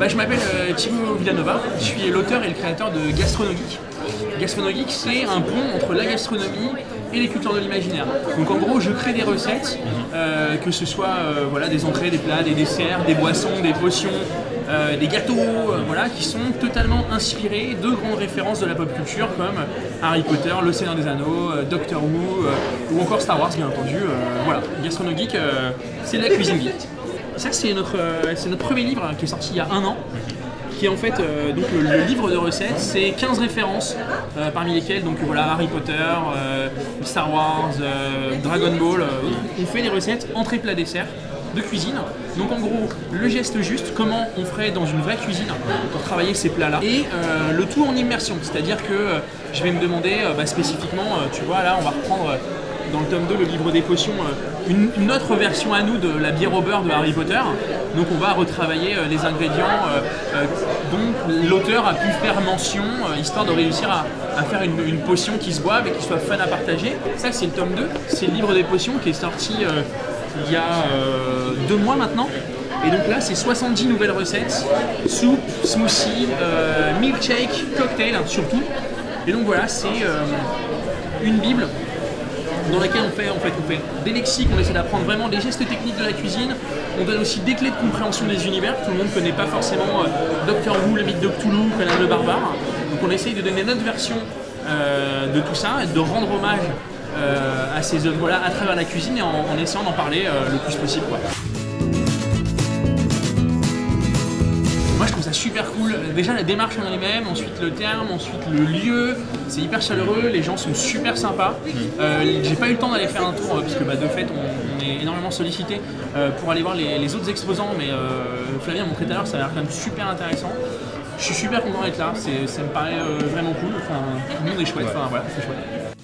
Je m'appelle Thibaut Villanova, je suis l'auteur et le créateur de Gastronogeek. Gastronogeek, c'est un pont entre la gastronomie et les cultures de l'imaginaire. Donc en gros, je crée des recettes, que ce soit voilà, des entrées, des plats, des desserts, des boissons, des potions, des gâteaux, voilà, qui sont totalement inspirés de grandes références de la pop culture comme Harry Potter, Le Seigneur des Anneaux, Doctor Who ou encore Star Wars bien entendu. Voilà, Gastronogeek, c'est de la cuisine geek. Ça c'est notre premier livre qui est sorti il y a 1 an. Qui est en fait donc le livre de recettes, c'est 15 références parmi lesquelles donc voilà Harry Potter, Star Wars, Dragon Ball. On fait des recettes entrée plat dessert de cuisine. Donc en gros le geste juste, comment on ferait dans une vraie cuisine pour travailler ces plats là. Et le tout en immersion, c'est-à-dire que je vais me demander spécifiquement, tu vois là on va reprendre dans le tome 2, le livre des potions, une autre version à nous de la bière au beurre de Harry Potter. Donc on va retravailler les ingrédients dont l'auteur a pu faire mention, histoire de réussir à faire une potion qui se boive et qui soit fun à partager. Ça c'est le tome 2, c'est le livre des potions qui est sorti il y a 2 mois maintenant. Et donc là c'est 70 nouvelles recettes, soupe, smoothie, milkshake, cocktail surtout. Et donc voilà, c'est une bible dans laquelle on fait des lexiques, on essaie d'apprendre vraiment des gestes techniques de la cuisine. On donne aussi des clés de compréhension des univers. Tout le monde ne connaît pas forcément Doctor Who, le mythe de Cthulhu, Conan le barbare. Donc on essaye de donner notre version de tout ça et de rendre hommage à ces œuvres-là à travers la cuisine et en essayant d'en parler le plus possible, quoi. Moi je trouve ça super cool, déjà la démarche en elle-même, ensuite le terme, ensuite le lieu, c'est hyper chaleureux, les gens sont super sympas. J'ai pas eu le temps d'aller faire un tour puisque de fait on est énormément sollicité pour aller voir les autres exposants, mais Flavien m'a montré tout à l'heure, ça a l'air quand même super intéressant. Je suis super content d'être là, ça me paraît vraiment cool, enfin, tout le monde est chouette, enfin voilà, c'est chouette.